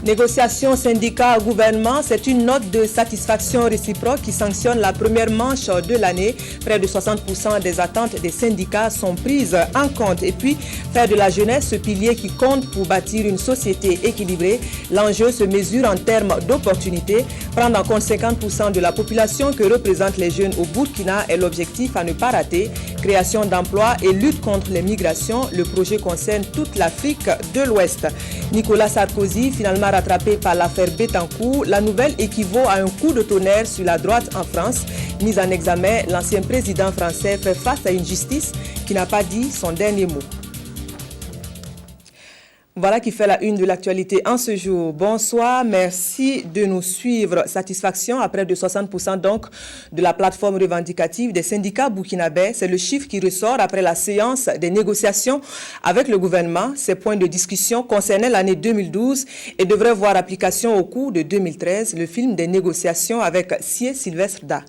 Négociations syndicats-gouvernement, c'est une note de satisfaction réciproque qui sanctionne la première manche de l'année. Près de 60% des attentes des syndicats sont prises en compte. Et puis, faire de la jeunesse ce pilier qui compte pour bâtir une société équilibrée. L'enjeu se mesure en termes d'opportunités. Prendre en compte 50% de la population que représentent les jeunes au Burkina est l'objectif à ne pas rater. Création d'emplois et lutte contre les migrations. Le projet concerne toute l'Afrique de l'Ouest. Nicolas Sarkozy, finalement rattrapé par l'affaire Bettencourt, la nouvelle équivaut à un coup de tonnerre sur la droite en France. Mis en examen, l'ancien président français fait face à une justice qui n'a pas dit son dernier mot. Voilà qui fait la une de l'actualité en ce jour. Bonsoir, merci de nous suivre. Satisfaction à près de 60% donc de la plateforme revendicative des syndicats burkinabés. C'est le chiffre qui ressort après la séance des négociations avec le gouvernement. Ces points de discussion concernaient l'année 2012 et devraient voir application au cours de 2013. Le film des négociations avec Sie Sylvestre Da.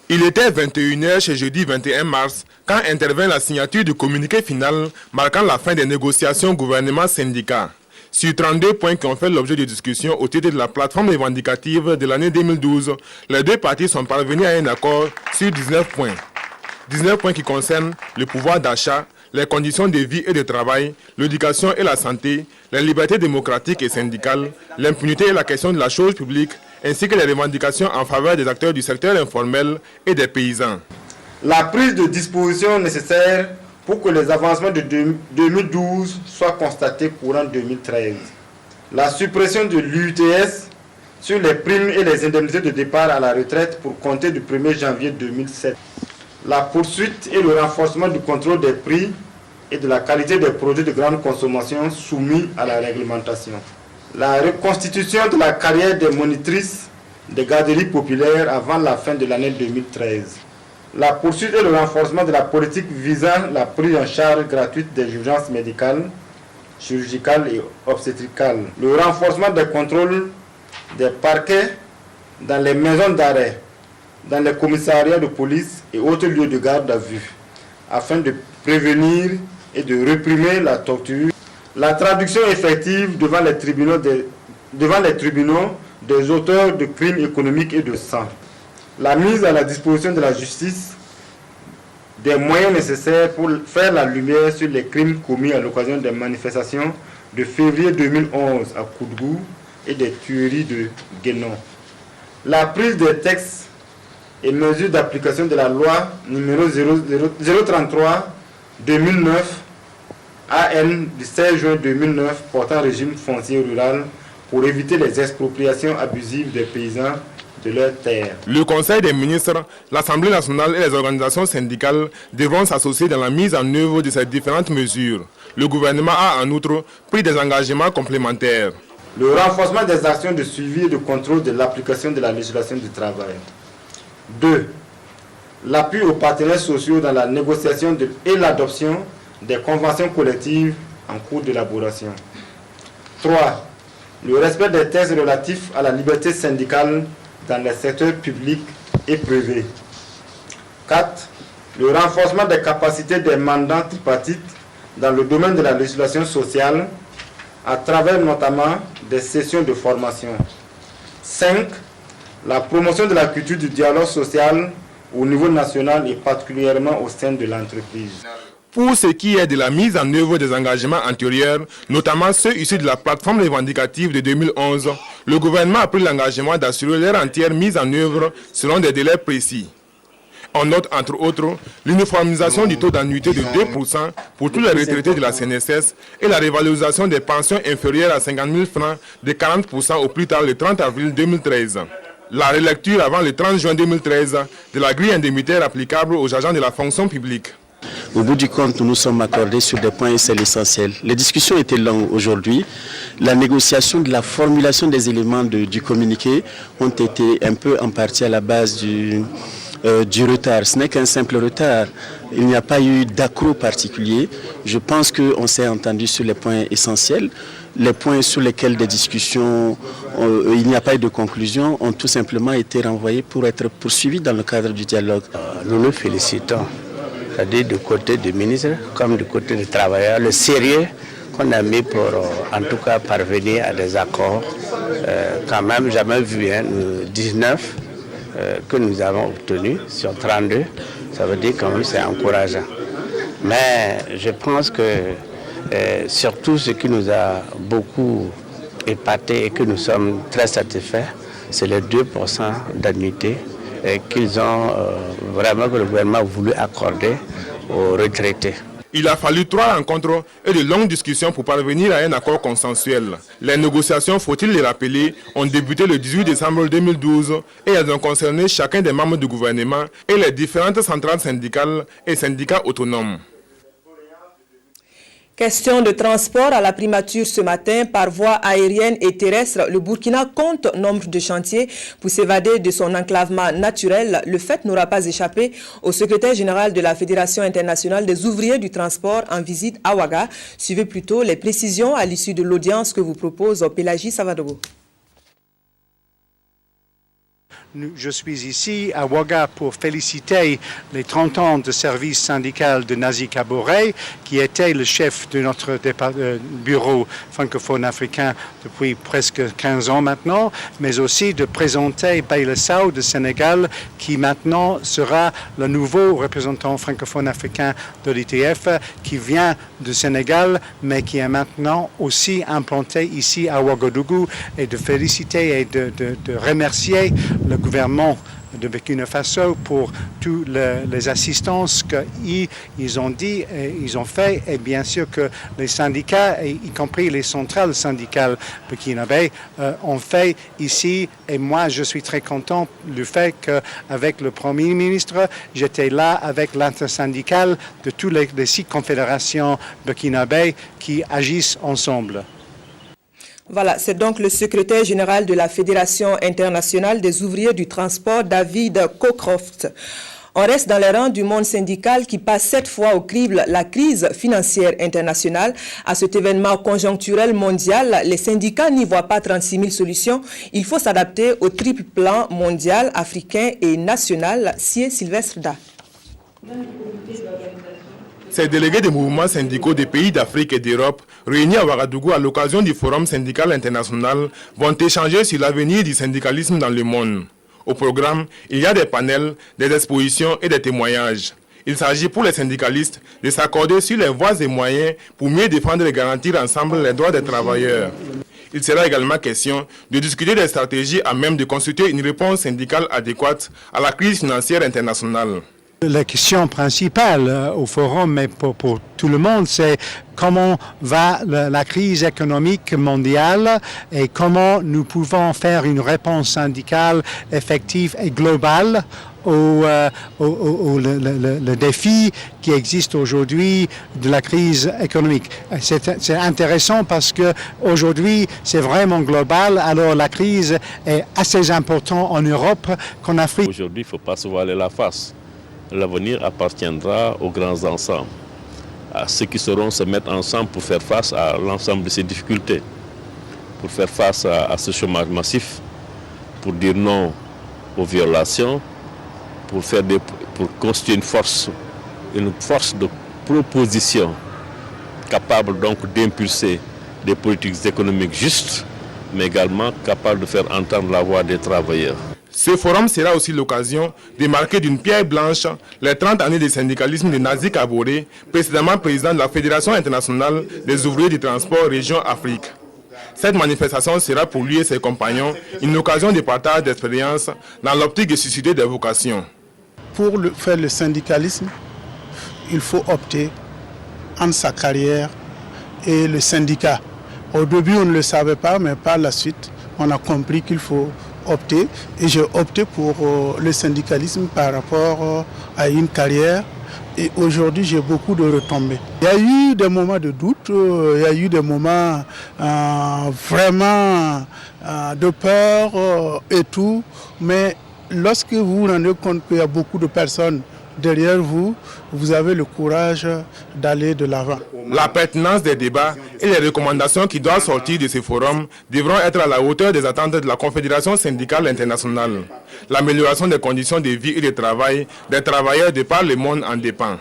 Il était 21h chez jeudi 21 mars quand intervint la signature du communiqué final marquant la fin des négociations gouvernement-syndicat. Sur 32 points qui ont fait l'objet de discussion au titre de la plateforme revendicative de l'année 2012, les deux parties sont parvenues à un accord sur 19 points. 19 points qui concernent le pouvoir d'achat, les conditions de vie et de travail, l'éducation et la santé, les libertés démocratiques et syndicales, l'impunité et la question de la chose publique, ainsi que les revendications en faveur des acteurs du secteur informel et des paysans. La prise de dispositions nécessaires pour que les avancements de 2012 soient constatés courant 2013. La suppression de l'UTS sur les primes et les indemnités de départ à la retraite pour compter du 1er janvier 2007. La poursuite et le renforcement du contrôle des prix et de la qualité des produits de grande consommation soumis à la réglementation. La reconstitution de la carrière des monitrices des garderies populaires avant la fin de l'année 2013. La poursuite et le renforcement de la politique visant la prise en charge gratuite des urgences médicales, chirurgicales et obstétricales. Le renforcement des contrôles des parquets dans les maisons d'arrêt, dans les commissariats de police et autres lieux de garde à vue, afin de prévenir et de réprimer la torture. La traduction effective devant les tribunaux des auteurs de crimes économiques et de sang. La mise à la disposition de la justice des moyens nécessaires pour faire la lumière sur les crimes commis à l'occasion des manifestations de février 2011 à Koudgou et des tueries de Guénon. La prise des textes et mesures d'application de la loi numéro 033-2009 AN du 16 juin 2009 portant régime foncier rural pour éviter les expropriations abusives des paysans de leurs terres. Le Conseil des ministres, l'Assemblée nationale et les organisations syndicales devront s'associer dans la mise en œuvre de ces différentes mesures. Le gouvernement a en outre pris des engagements complémentaires. Le renforcement des actions de suivi et de contrôle de l'application de la législation du travail. 2. L'appui aux partenaires sociaux dans la négociation et l'adoption des conventions collectives en cours d'élaboration. 3. Le respect des textes relatifs à la liberté syndicale dans les secteurs publics et privés. 4. Le renforcement des capacités des mandats tripartites dans le domaine de la législation sociale à travers notamment des sessions de formation. 5. La promotion de la culture du dialogue social au niveau national et particulièrement au sein de l'entreprise. Pour ce qui est de la mise en œuvre des engagements antérieurs, notamment ceux issus de la plateforme revendicative de 2011, le gouvernement a pris l'engagement d'assurer leur entière mise en œuvre selon des délais précis. On note entre autres l'uniformisation du taux d'annuité de 2% pour tous les retraités de la CNSS et la révalorisation des pensions inférieures à 50 000 francs de 40% au plus tard le 30 avril 2013. La relecture avant le 30 juin 2013 de la grille indemnitaire applicable aux agents de la fonction publique. Au bout du compte, nous nous sommes accordés sur des points et c'est l'essentiel. Les discussions étaient longues aujourd'hui. La négociation de la formulation des éléments du communiqué ont été un peu en partie à la base du retard. Ce n'est qu'un simple retard. Il n'y a pas eu d'accroc particulier. Je pense qu'on s'est entendu sur les points essentiels. Les points sur lesquels des discussions, il n'y a pas eu de conclusion, ont tout simplement été renvoyés pour être poursuivis dans le cadre du dialogue. Nous nous félicitons, c'est-à-dire du côté du ministre comme du côté des travailleurs, le sérieux qu'on a mis pour en tout cas parvenir à des accords. Quand même, jamais vu, 19 que nous avons obtenus sur 32, ça veut dire quand même c'est encourageant. Mais je pense que surtout ce qui nous a beaucoup épaté et que nous sommes très satisfaits, c'est les 2% d'annuité qu'ils ont vraiment, que le gouvernement a voulu accorder aux retraités. Il a fallu 3 rencontres et de longues discussions pour parvenir à un accord consensuel. Les négociations, faut-il les rappeler, ont débuté le 18 décembre 2012 et elles ont concerné chacun des membres du gouvernement et les différentes centrales syndicales et syndicats autonomes. Question de transport à la primature ce matin par voie aérienne et terrestre. Le Burkina compte nombre de chantiers pour s'évader de son enclavement naturel. Le fait n'aura pas échappé au secrétaire général de la Fédération internationale des ouvriers du transport en visite à Ouaga. Suivez plutôt les précisions à l'issue de l'audience que vous propose Pélagie Savadogo. Je suis ici à Ouaga pour féliciter les 30 ans de service syndical de Nazi Kaboré, qui était le chef de notre bureau francophone africain depuis presque 15 ans maintenant, mais aussi de présenter Baïla Sow de Sénégal, qui maintenant sera le nouveau représentant francophone africain de l'ITF, qui vient du Sénégal, mais qui est maintenant aussi implanté ici à Ouagadougou, et de féliciter et de remercier le gouvernement de Burkina Faso pour toutes les assistances qu'ils ont dit et ils ont fait, et bien sûr que les syndicats, y compris les centrales syndicales burkinabé, ont fait ici. Et moi, je suis très content du fait qu'avec le Premier ministre, j'étais là avec l'intersyndicale de toutes les 6 confédérations burkinabé qui agissent ensemble. Voilà, c'est donc le secrétaire général de la Fédération internationale des ouvriers du transport, David Cockcroft. On reste dans les rangs du monde syndical qui passe cette fois au crible la crise financière internationale. À cet événement conjoncturel mondial, les syndicats n'y voient pas 36 000 solutions. Il faut s'adapter au triple plan mondial, africain et national. Sié Sylvestre Da. Ces délégués des mouvements syndicaux des pays d'Afrique et d'Europe, réunis à Ouagadougou à l'occasion du Forum syndical international, vont échanger sur l'avenir du syndicalisme dans le monde. Au programme, il y a des panels, des expositions et des témoignages. Il s'agit pour les syndicalistes de s'accorder sur les voies et moyens pour mieux défendre et garantir ensemble les droits des travailleurs. Il sera également question de discuter des stratégies à même de constituer une réponse syndicale adéquate à la crise financière internationale. La question principale au forum, mais pour tout le monde, c'est comment va la crise économique mondiale et comment nous pouvons faire une réponse syndicale effective et globale le défi qui existe aujourd'hui de la crise économique. C'est intéressant parce que aujourd'hui c'est vraiment global, alors la crise est assez importante en Europe qu'en Afrique. Aujourd'hui, il ne faut pas se voiler la face. L'avenir appartiendra aux grands ensembles, à ceux qui sauront se mettre ensemble pour faire face à l'ensemble de ces difficultés, pour faire face à ce chômage massif, pour dire non aux violations, pour constituer une force de proposition capable donc d'impulser des politiques économiques justes, mais également capable de faire entendre la voix des travailleurs. Ce forum sera aussi l'occasion de marquer d'une pierre blanche les 30 années de syndicalisme de Nazi Kaboré, précédemment président de la Fédération internationale des ouvriers du transport région Afrique. Cette manifestation sera pour lui et ses compagnons une occasion de partage d'expériences dans l'optique de susciter des vocations. Pour faire le syndicalisme, il faut opter entre sa carrière et le syndicat. Au début, on ne le savait pas, mais par la suite, on a compris qu'il faut opter. Et j'ai opté pour le syndicalisme par rapport à une carrière. Et aujourd'hui, j'ai beaucoup de retombées. Il y a eu des moments de doute, il y a eu des moments vraiment de peur et tout. Mais lorsque vous vous rendez compte qu'il y a beaucoup de personnes derrière vous, vous avez le courage d'aller de l'avant. La pertinence des débats et les recommandations qui doivent sortir de ces forums devront être à la hauteur des attentes de la Confédération syndicale internationale. L'amélioration des conditions de vie et de travail des travailleurs de par le monde en dépend.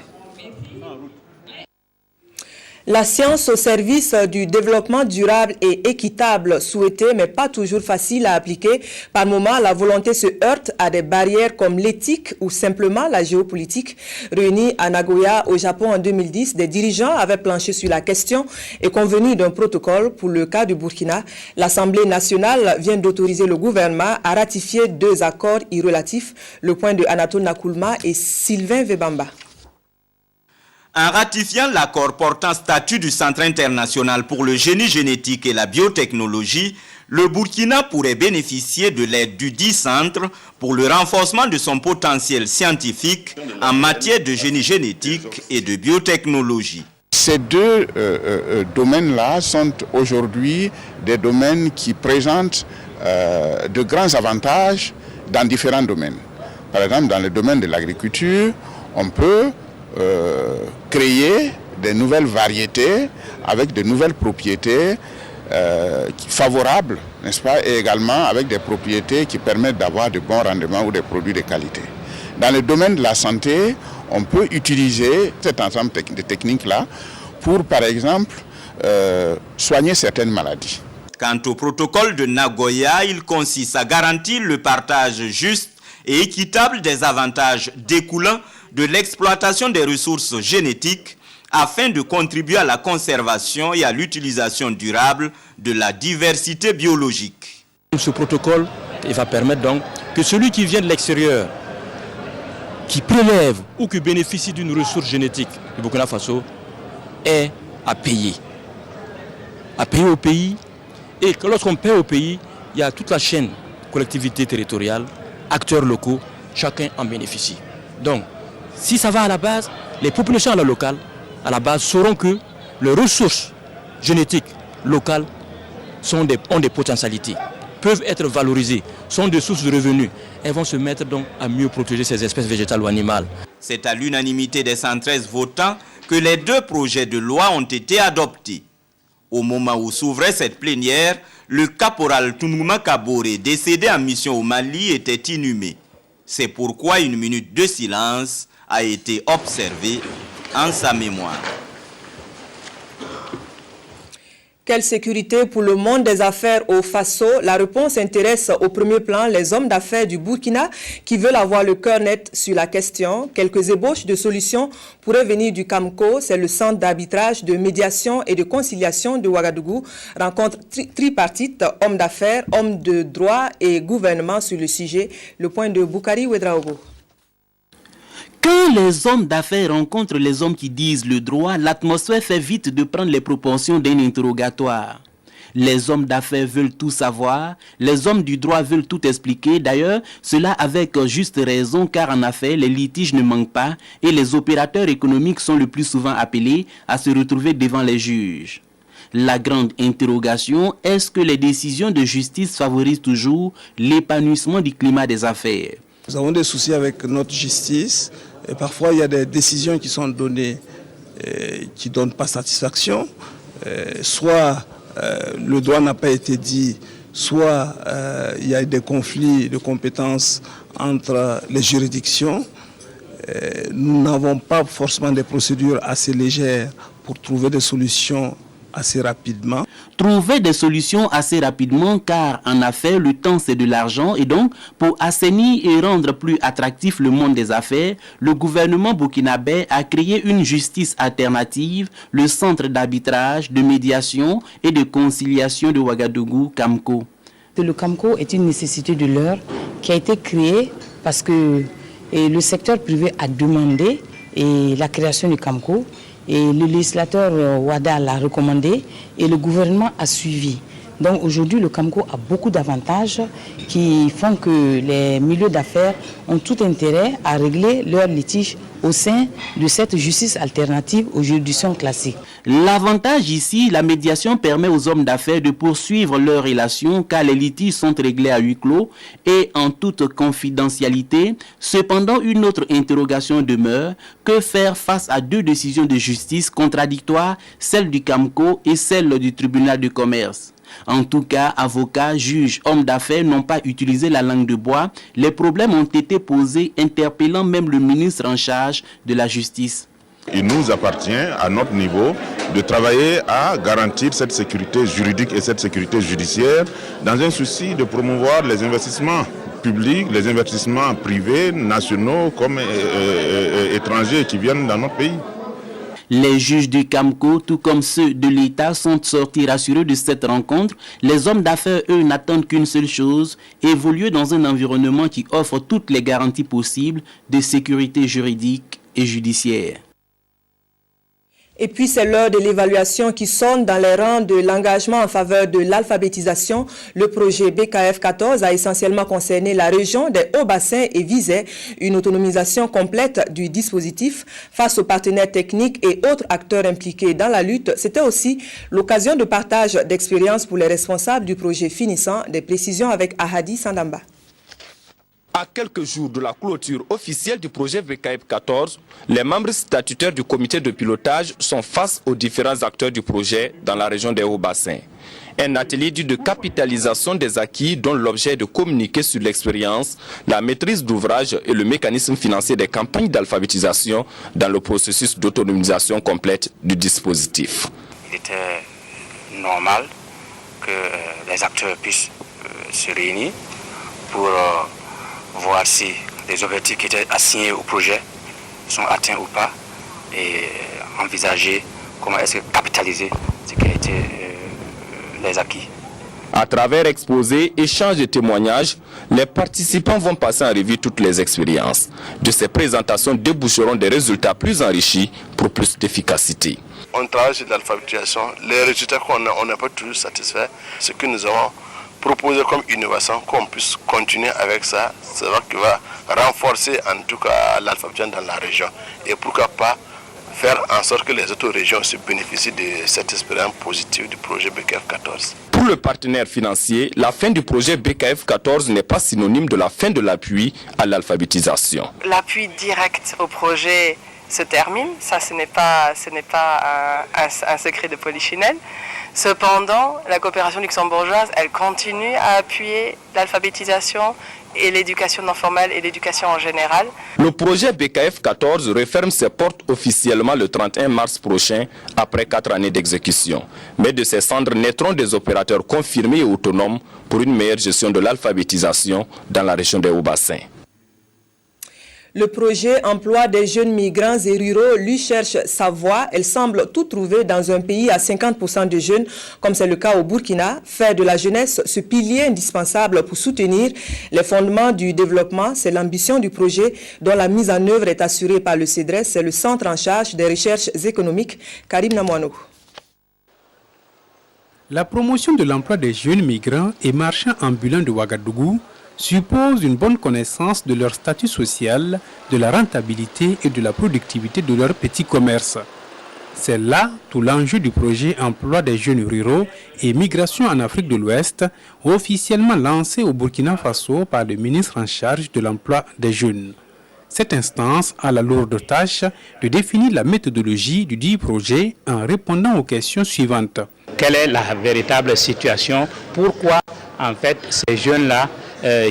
La science au service du développement durable et équitable souhaitée mais pas toujours facile à appliquer. Par moments, la volonté se heurte à des barrières comme l'éthique ou simplement la géopolitique. Réunis à Nagoya au Japon en 2010, des dirigeants avaient planché sur la question et convenu d'un protocole pour le cas du Burkina. L'Assemblée nationale vient d'autoriser le gouvernement à ratifier 2 accords irrelatifs. Le point de Anatole Nakoulma et Sylvain Vebamba. En ratifiant l'accord portant statut du Centre international pour le génie génétique et la biotechnologie, le Burkina pourrait bénéficier de l'aide du dit centre pour le renforcement de son potentiel scientifique en matière de génie génétique et de biotechnologie. Ces 2 domaines-là sont aujourd'hui des domaines qui présentent de grands avantages dans différents domaines. Par exemple, dans le domaine de l'agriculture, on peut créer des nouvelles variétés avec de nouvelles propriétés favorables, n'est-ce pas, et également avec des propriétés qui permettent d'avoir de bons rendements ou des produits de qualité. Dans le domaine de la santé, on peut utiliser cet ensemble de techniques-là pour, par exemple, soigner certaines maladies. Quant au protocole de Nagoya, il consiste à garantir le partage juste et équitable des avantages découlant de l'exploitation des ressources génétiques afin de contribuer à la conservation et à l'utilisation durable de la diversité biologique. Ce protocole il va permettre donc que celui qui vient de l'extérieur, qui prélève ou qui bénéficie d'une ressource génétique du Burkina Faso, ait à payer au pays. Et que lorsqu'on paie au pays, il y a toute la chaîne, collectivité territoriale, acteurs locaux, chacun en bénéficie. Donc, si ça va à la base, les populations à la locale, à la base, sauront que les ressources génétiques locales ont des potentialités, peuvent être valorisées, sont des sources de revenus. Elles vont se mettre donc à mieux protéger ces espèces végétales ou animales. C'est à l'unanimité des 113 votants que les 2 projets de loi ont été adoptés. Au moment où s'ouvrait cette plénière, le caporal Tounouma Kaboré, décédé en mission au Mali, était inhumé. C'est pourquoi une minute de silence a été observée en sa mémoire. Quelle sécurité pour le monde des affaires au Faso? La réponse intéresse au premier plan les hommes d'affaires du Burkina qui veulent avoir le cœur net sur la question. Quelques ébauches de solutions pourraient venir du CAMCO, c'est le centre d'arbitrage, de médiation et de conciliation de Ouagadougou. Rencontre tripartite, hommes d'affaires, hommes de droit et gouvernement sur le sujet. Le point de Boukari Ouedraogo. Quand les hommes d'affaires rencontrent les hommes qui disent le droit, l'atmosphère fait vite de prendre les proportions d'un interrogatoire. Les hommes d'affaires veulent tout savoir, les hommes du droit veulent tout expliquer. D'ailleurs, cela avec juste raison, car en affaires, les litiges ne manquent pas et les opérateurs économiques sont le plus souvent appelés à se retrouver devant les juges. La grande interrogation, est-ce que les décisions de justice favorisent toujours l'épanouissement du climat des affaires? Nous avons des soucis avec notre justice. Et parfois, il y a des décisions qui sont données qui ne donnent pas satisfaction. Soit le droit n'a pas été dit, soit il y a des conflits de compétences entre les juridictions. Nous n'avons pas forcément des procédures assez légères pour trouver des solutions assez rapidement. Trouver des solutions assez rapidement, car en affaires, le temps c'est de l'argent, et donc pour assainir et rendre plus attractif le monde des affaires, le gouvernement burkinabé a créé une justice alternative, le centre d'arbitrage, de médiation et de conciliation de Ouagadougou, CAMCO. Le CAMCO est une nécessité de l'heure qui a été créée parce que le secteur privé a demandé la création du CAMCO. Et le législateur Ouada l'a recommandé et le gouvernement a suivi. Donc aujourd'hui, le CAMCO a beaucoup d'avantages qui font que les milieux d'affaires ont tout intérêt à régler leurs litiges au sein de cette justice alternative aux juridictions classiques. L'avantage ici, la médiation permet aux hommes d'affaires de poursuivre leurs relations car les litiges sont réglés à huis clos et en toute confidentialité. Cependant, une autre interrogation demeure. Que faire face à 2 décisions de justice contradictoires, celle du CAMCO et celle du tribunal de commerce? En tout cas, avocats, juges, hommes d'affaires n'ont pas utilisé la langue de bois. Les problèmes ont été posés, interpellant même le ministre en charge de la justice. Il nous appartient, à notre niveau, de travailler à garantir cette sécurité juridique et cette sécurité judiciaire dans un souci de promouvoir les investissements publics, les investissements privés, nationaux comme étrangers qui viennent dans notre pays. Les juges du Camco, tout comme ceux de l'État, sont sortis rassurés de cette rencontre. Les hommes d'affaires, eux, n'attendent qu'une seule chose, évoluer dans un environnement qui offre toutes les garanties possibles de sécurité juridique et judiciaire. Et puis c'est l'heure de l'évaluation qui sonne dans les rangs de l'engagement en faveur de l'alphabétisation. Le projet BKF 14 a essentiellement concerné la région des Hauts-Bassins et visait une autonomisation complète du dispositif face aux partenaires techniques et autres acteurs impliqués dans la lutte. C'était aussi l'occasion de partage d'expériences pour les responsables du projet finissant. Des précisions avec Ahadi Sandamba. À quelques jours de la clôture officielle du projet BKF 14, les membres statutaires du comité de pilotage sont face aux différents acteurs du projet dans la région des Hauts-Bassins. Un atelier dit de capitalisation des acquis dont l'objet est de communiquer sur l'expérience, la maîtrise d'ouvrage et le mécanisme financier des campagnes d'alphabétisation dans le processus d'autonomisation complète du dispositif. Il était normal que les acteurs puissent se réunir pour voir si les objectifs qui étaient assignés au projet sont atteints ou pas et envisager comment est-ce que capitaliser ce qui a été les acquis. À travers exposés, échanges et témoignages, les participants vont passer en revue toutes les expériences. De ces présentations déboucheront des résultats plus enrichis pour plus d'efficacité. On travaille sur l'alphabétisation. Les résultats qu'on a, on n'est pas toujours satisfaits. Ce que nous avons proposer comme innovation, qu'on puisse continuer avec ça, c'est vrai qu'il va renforcer en tout cas l'alphabétisation dans la région et pourquoi pas faire en sorte que les autres régions se bénéficient de cette expérience positive du projet BKF 14. Pour le partenaire financier, la fin du projet BKF 14 n'est pas synonyme de la fin de l'appui à l'alphabétisation. L'appui direct au projet se termine, ça ce n'est pas un secret de polichinelle. Cependant, la coopération luxembourgeoise, elle continue à appuyer l'alphabétisation et l'éducation non formelle et l'éducation en général. Le projet BKF 14 referme ses portes officiellement le 31 mars prochain, après 4 années d'exécution. Mais de ces cendres naîtront des opérateurs confirmés et autonomes pour une meilleure gestion de l'alphabétisation dans la région des Hauts-Bassins. Le projet emploi des jeunes migrants et ruraux lui cherche sa voie. Elle semble tout trouver dans un pays à 50% de jeunes, comme c'est le cas au Burkina. Faire de la jeunesse ce pilier indispensable pour soutenir les fondements du développement. C'est l'ambition du projet dont la mise en œuvre est assurée par le CEDRES. C'est le centre en charge des recherches économiques, Karim Namouano. La promotion de l'emploi des jeunes migrants et marchands ambulants de Ouagadougou suppose une bonne connaissance de leur statut social, de la rentabilité et de la productivité de leur petit commerce. C'est là tout l'enjeu du projet emploi des jeunes ruraux et migration en Afrique de l'Ouest, officiellement lancé au Burkina Faso par le ministre en charge de l'emploi des jeunes. Cette instance a la lourde tâche de définir la méthodologie du dit projet en répondant aux questions suivantes. Quelle est la véritable situation? Pourquoi en fait ces jeunes-là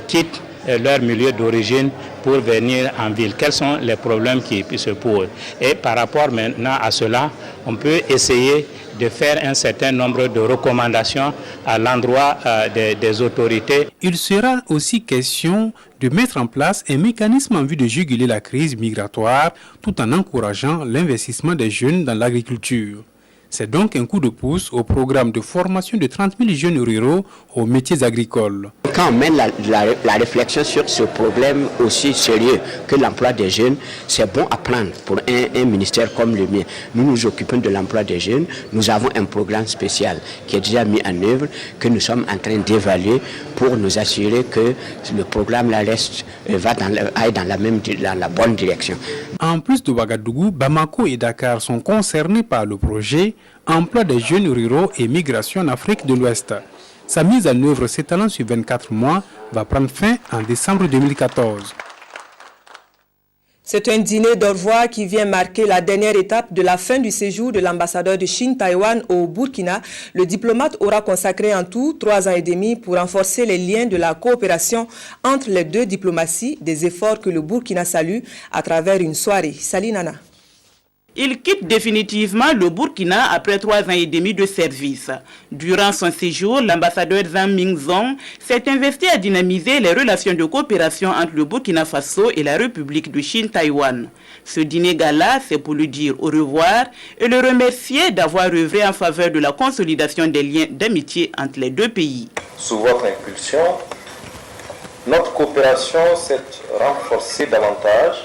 quittent leur milieu d'origine pour venir en ville? Quels sont les problèmes qui se posent? Et par rapport maintenant à cela, on peut essayer de faire un certain nombre de recommandations à l'endroit des autorités. Il sera aussi question de mettre en place un mécanisme en vue de juguler la crise migratoire tout en encourageant l'investissement des jeunes dans l'agriculture. C'est donc un coup de pouce au programme de formation de 30 000 jeunes ruraux aux métiers agricoles. Quand on mène la réflexion sur ce problème aussi sérieux que l'emploi des jeunes, c'est bon à prendre pour un ministère comme le mien. Nous nous occupons de l'emploi des jeunes. Nous avons un programme spécial qui est déjà mis en œuvre, que nous sommes en train d'évaluer pour nous assurer que le programme aille dans la bonne direction. En plus de Ouagadougou, Bamako et Dakar sont concernés par le projet emploi des jeunes ruraux et migration en Afrique de l'Ouest. Sa mise en œuvre s'étalant sur 24 mois va prendre fin en décembre 2014. C'est un dîner d'au revoir qui vient marquer la dernière étape de la fin du séjour de l'ambassadeur de Chine-Taïwan au Burkina. Le diplomate aura consacré en tout 3 ans et demi pour renforcer les liens de la coopération entre les deux diplomaties, des efforts que le Burkina salue à travers une soirée. Salut Nana. Il quitte définitivement le Burkina après 3 ans et demi de service. Durant son séjour, l'ambassadeur Zhang Mingzong s'est investi à dynamiser les relations de coopération entre le Burkina Faso et la République de Chine-Taïwan. Ce dîner-gala, c'est pour lui dire au revoir et le remercier d'avoir œuvré en faveur de la consolidation des liens d'amitié entre les deux pays. Sous votre impulsion, notre coopération s'est renforcée davantage,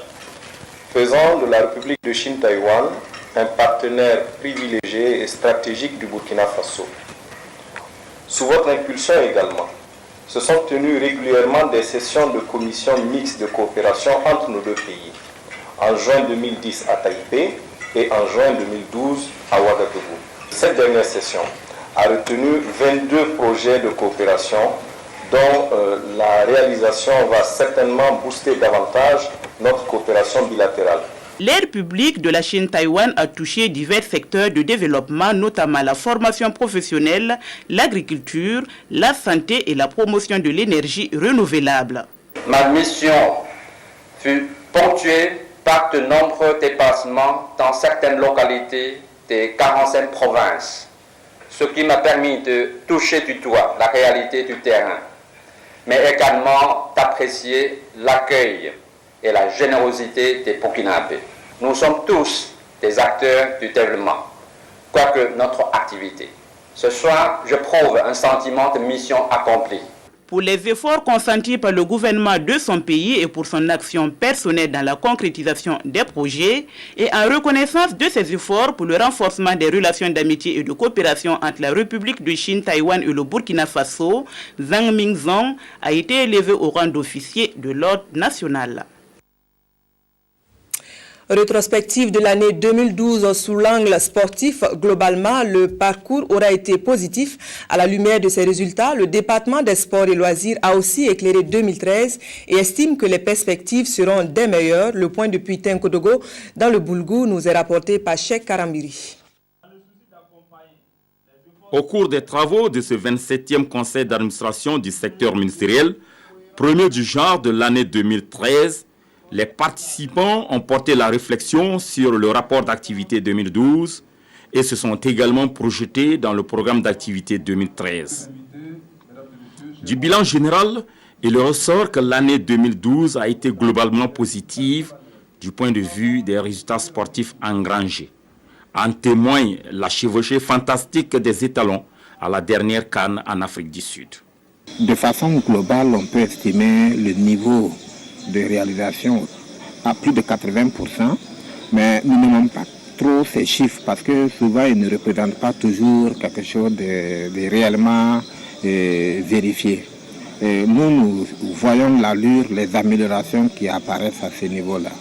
faisant de la République de Chine-Taïwan un partenaire privilégié et stratégique du Burkina Faso. Sous votre impulsion également, se sont tenues régulièrement des sessions de commissions mixtes de coopération entre nos deux pays, en juin 2010 à Taipei et en juin 2012 à Ouagadougou. Cette dernière session a retenu 22 projets de coopération dont la réalisation va certainement booster davantage notre coopération bilatérale. L'aide publique de la Chine-Taïwan a touché divers secteurs de développement, notamment la formation professionnelle, l'agriculture, la santé et la promotion de l'énergie renouvelable. Ma mission fut ponctuée par de nombreux dépassements dans certaines localités des 45 provinces, ce qui m'a permis de toucher du doigt la réalité du terrain, mais également d'apprécier l'accueil et la générosité des Burkinabés. Nous sommes tous des acteurs du développement, quoique notre activité. Ce soir, je prouve un sentiment de mission accomplie. Pour les efforts consentis par le gouvernement de son pays et pour son action personnelle dans la concrétisation des projets, et en reconnaissance de ses efforts pour le renforcement des relations d'amitié et de coopération entre la République de Chine, Taïwan et le Burkina Faso, Zhang Mingzong a été élevé au rang d'officier de l'ordre national. Rétrospective de l'année 2012 sous l'angle sportif, globalement, le parcours aura été positif. À la lumière de ces résultats, le département des sports et loisirs a aussi éclairé 2013 et estime que les perspectives seront des meilleures. Le point depuis Tenkodogo dans le Boulgou nous est rapporté par Cheikh Karambiri. Au cours des travaux de ce 27e conseil d'administration du secteur ministériel, premier du genre de l'année 2013, les participants ont porté la réflexion sur le rapport d'activité 2012 et se sont également projetés dans le programme d'activité 2013. Du bilan général, il ressort que l'année 2012 a été globalement positive du point de vue des résultats sportifs engrangés. En témoigne la chevauchée fantastique des étalons à la dernière CAN en Afrique du Sud. De façon globale, on peut estimer le niveau de réalisation à plus de 80%, mais nous n'aimons pas trop ces chiffres parce que souvent ils ne représentent pas toujours quelque chose de réellement vérifié. Et nous voyons l'allure, les améliorations qui apparaissent à ce niveau-là.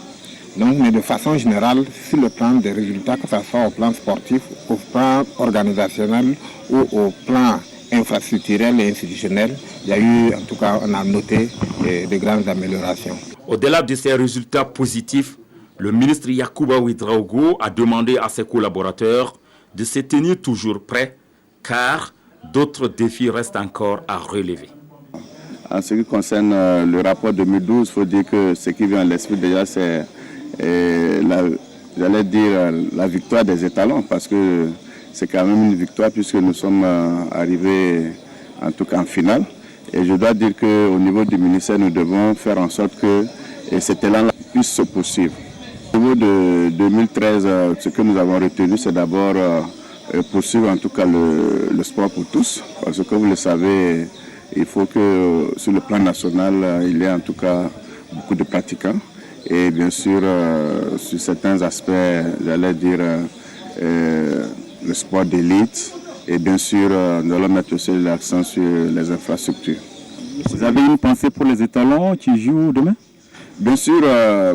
Donc, mais de façon générale, sur le plan des résultats, que ce soit au plan sportif, au plan organisationnel ou au plan infrastructurel et institutionnel, il y a eu, en tout cas, on a noté de grandes améliorations. Au-delà de ces résultats positifs, le ministre Yacouba Ouédraogo a demandé à ses collaborateurs de se tenir toujours prêts, car d'autres défis restent encore à relever. En ce qui concerne le rapport 2012, il faut dire que ce qui vient à l'esprit déjà, c'est la victoire des étalons, parce que c'est quand même une victoire puisque nous sommes arrivés en tout cas en finale. Et je dois dire qu'au niveau du ministère, nous devons faire en sorte que cet élan-là puisse se poursuivre. Au niveau de 2013, ce que nous avons retenu, c'est d'abord poursuivre en tout cas le sport pour tous. Parce que comme vous le savez, il faut que sur le plan national, il y ait en tout cas beaucoup de pratiquants. Et bien sûr, sur certains aspects, j'allais dire le sport d'élite. Et bien sûr, nous allons mettre aussi l'accent sur les infrastructures. Vous avez une pensée pour les étalons qui jouent demain? Bien sûr,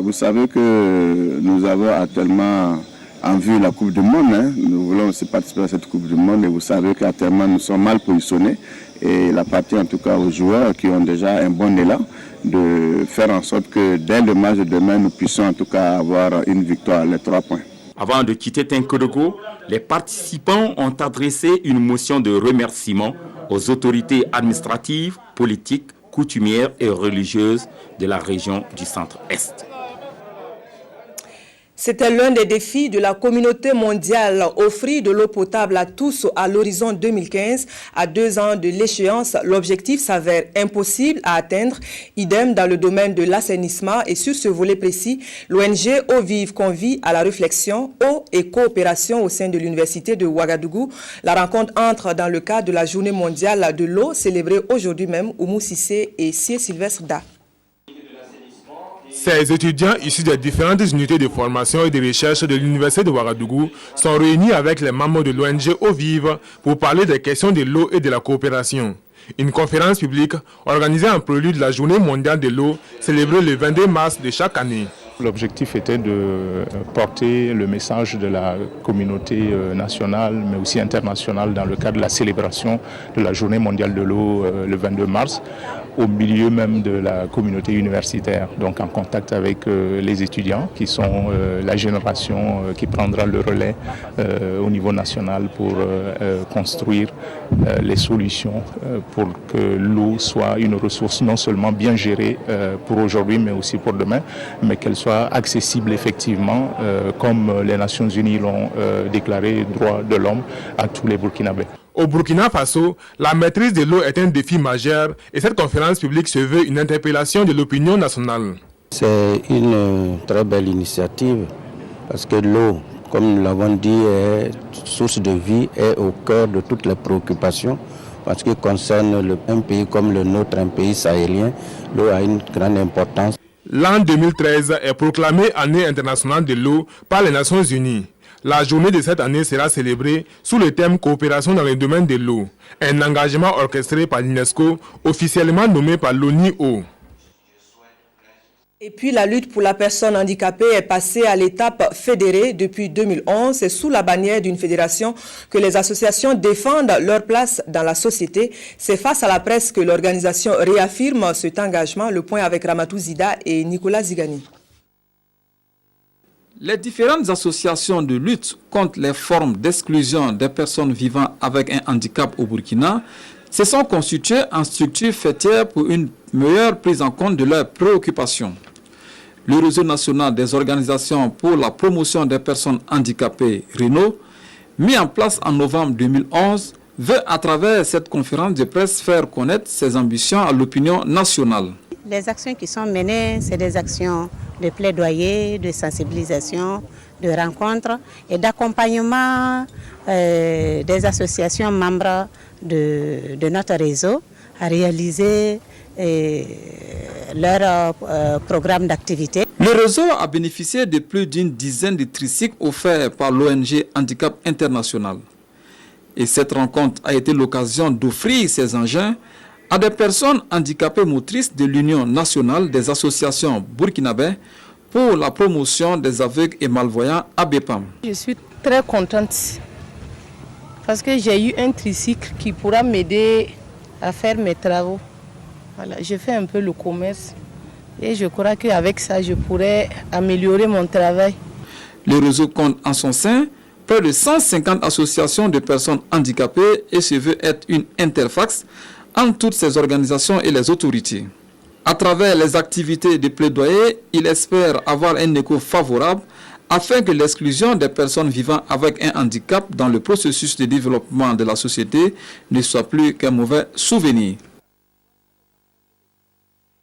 vous savez que nous avons actuellement en vue la Coupe du Monde. Nous voulons aussi participer à cette Coupe du Monde et vous savez qu'actuellement nous sommes mal positionnés. Et il appartient en tout cas aux joueurs qui ont déjà un bon élan de faire en sorte que dès le match de demain, nous puissions en tout cas avoir une victoire, les 3 points. Avant de quitter Tenkodogo, les participants ont adressé une motion de remerciement aux autorités administratives, politiques, coutumières et religieuses de la région du Centre-Est. C'était l'un des défis de la communauté mondiale, offrir de l'eau potable à tous à l'horizon 2015. À 2 ans de l'échéance, l'objectif s'avère impossible à atteindre. Idem dans le domaine de l'assainissement et sur ce volet précis, l'ONG Eau Vive convie à la réflexion, eau et coopération au sein de l'université de Ouagadougou. La rencontre entre dans le cadre de la journée mondiale de l'eau célébrée aujourd'hui même Oumou Sissé et Sié Sylvestre Da. Ces étudiants issus des différentes unités de formation et de recherche de l'Université de Ouagadougou sont réunis avec les membres de l'ONG Eau Vive pour parler des questions de l'eau et de la coopération. Une conférence publique organisée en prélude de la Journée mondiale de l'eau célébrée le 22 mars de chaque année. L'objectif était de porter le message de la communauté nationale mais aussi internationale dans le cadre de la célébration de la Journée mondiale de l'eau le 22 mars au milieu même de la communauté universitaire, donc en contact avec les étudiants qui sont la génération qui prendra le relais au niveau national pour construire les solutions pour que l'eau soit une ressource non seulement bien gérée pour aujourd'hui mais aussi pour demain, mais qu'elle soit accessible effectivement comme les Nations Unies l'ont déclaré droit de l'homme à tous les Burkinabés. Au Burkina Faso, la maîtrise de l'eau est un défi majeur et cette conférence publique se veut une interpellation de l'opinion nationale. C'est une très belle initiative parce que l'eau, comme nous l'avons dit, est source de vie et au cœur de toutes les préoccupations. Parce que concerne un pays comme le nôtre, un pays sahélien, l'eau a une grande importance. L'an 2013 est proclamé année internationale de l'eau par les Nations Unies. La journée de cette année sera célébrée sous le thème coopération dans le domaine de l'eau, un engagement orchestré par l'UNESCO, officiellement nommé par l'ONU-Eau. Et puis la lutte pour la personne handicapée est passée à l'étape fédérée depuis 2011. C'est sous la bannière d'une fédération que les associations défendent leur place dans la société. C'est face à la presse que l'organisation réaffirme cet engagement. Le point avec Ramatou Zida et Nicolas Zigani. Les différentes associations de lutte contre les formes d'exclusion des personnes vivant avec un handicap au Burkina se sont constituées en structures fêtières pour une meilleure prise en compte de leurs préoccupations. Le réseau national des organisations pour la promotion des personnes handicapées, RENO, mis en place en novembre 2011, veut à travers cette conférence de presse faire connaître ses ambitions à l'opinion nationale. Les actions qui sont menées, c'est des actions de plaidoyer, de sensibilisation, de rencontres et d'accompagnement des associations membres de notre réseau à réaliser leur programme d'activité. Le réseau a bénéficié de plus d'une dizaine de tricycles offerts par l'ONG Handicap International. Et cette rencontre a été l'occasion d'offrir ces engins à des personnes handicapées motrices de l'Union nationale des associations burkinabées pour la promotion des aveugles et malvoyants à Bépam. Je suis très contente parce que j'ai eu un tricycle qui pourra m'aider à faire mes travaux. Voilà, je fais un peu le commerce et je crois qu'avec ça, je pourrais améliorer mon travail. Le réseau compte en son sein près de 150 associations de personnes handicapées et se veut être une interface entre toutes ces organisations et les autorités. À travers les activités de plaidoyer, il espère avoir un écho favorable afin que l'exclusion des personnes vivant avec un handicap dans le processus de développement de la société ne soit plus qu'un mauvais souvenir.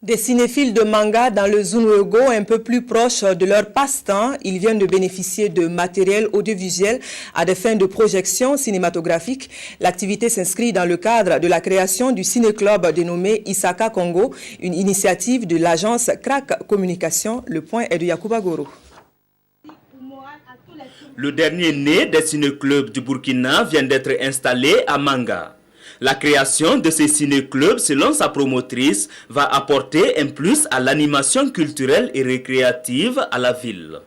Des cinéphiles de manga dans le Zunwego, un peu plus proches de leur passe-temps, ils viennent de bénéficier de matériel audiovisuel à des fins de projection cinématographique. L'activité s'inscrit dans le cadre de la création du ciné-club dénommé Isaka Congo, une initiative de l'agence Crack Communication. Le point est de Yacouba Goro. Le dernier né des ciné-clubs du Burkina vient d'être installé à Manga. La création de ces ciné-clubs, selon sa promotrice, va apporter un plus à l'animation culturelle et récréative à la ville.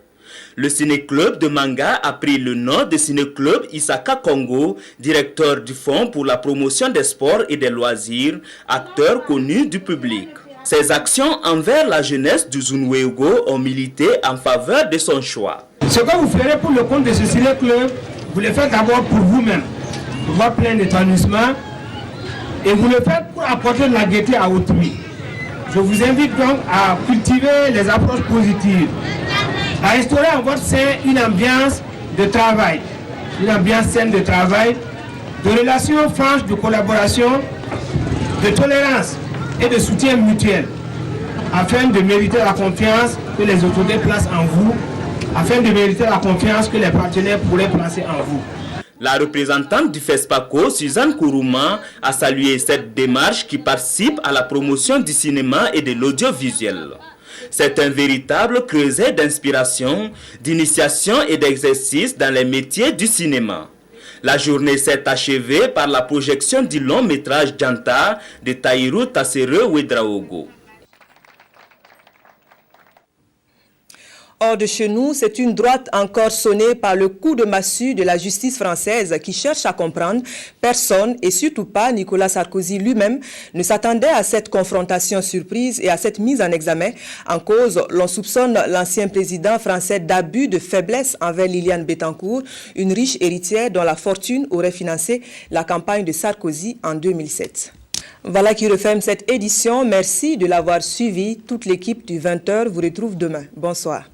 Le ciné-club de Manga a pris le nom de ciné-club Isaka Congo, directeur du Fonds pour la promotion des sports et des loisirs, acteur connu du public. Ses actions envers la jeunesse du Zunwego ont milité en faveur de son choix. Ce que vous ferez pour le compte de ce ciné-club, vous le faites d'abord pour vous-même, pour voir plein d'épanouissement. Et vous le faites pour apporter de la gaieté à autrui. Je vous invite donc à cultiver les approches positives, à instaurer en votre sein une ambiance de travail, une ambiance saine de travail, de relations franches de collaboration, de tolérance et de soutien mutuel, afin de mériter la confiance que les autorités placent en vous, afin de mériter la confiance que les partenaires pourraient placer en vous. La représentante du FESPACO, Suzanne Kourouma, a salué cette démarche qui participe à la promotion du cinéma et de l'audiovisuel. C'est un véritable creuset d'inspiration, d'initiation et d'exercice dans les métiers du cinéma. La journée s'est achevée par la projection du long métrage Janta de Taïrou Tassere Ouedraogo. Hors de chez nous, c'est une droite encore sonnée par le coup de massue de la justice française qui cherche à comprendre. Personne, et surtout pas Nicolas Sarkozy lui-même, ne s'attendait à cette confrontation surprise et à cette mise en examen. En cause, l'on soupçonne l'ancien président français d'abus de faiblesse envers Liliane Bettencourt, une riche héritière dont la fortune aurait financé la campagne de Sarkozy en 2007. Voilà qui referme cette édition. Merci de l'avoir suivi. Toute l'équipe du 20h vous retrouve demain. Bonsoir.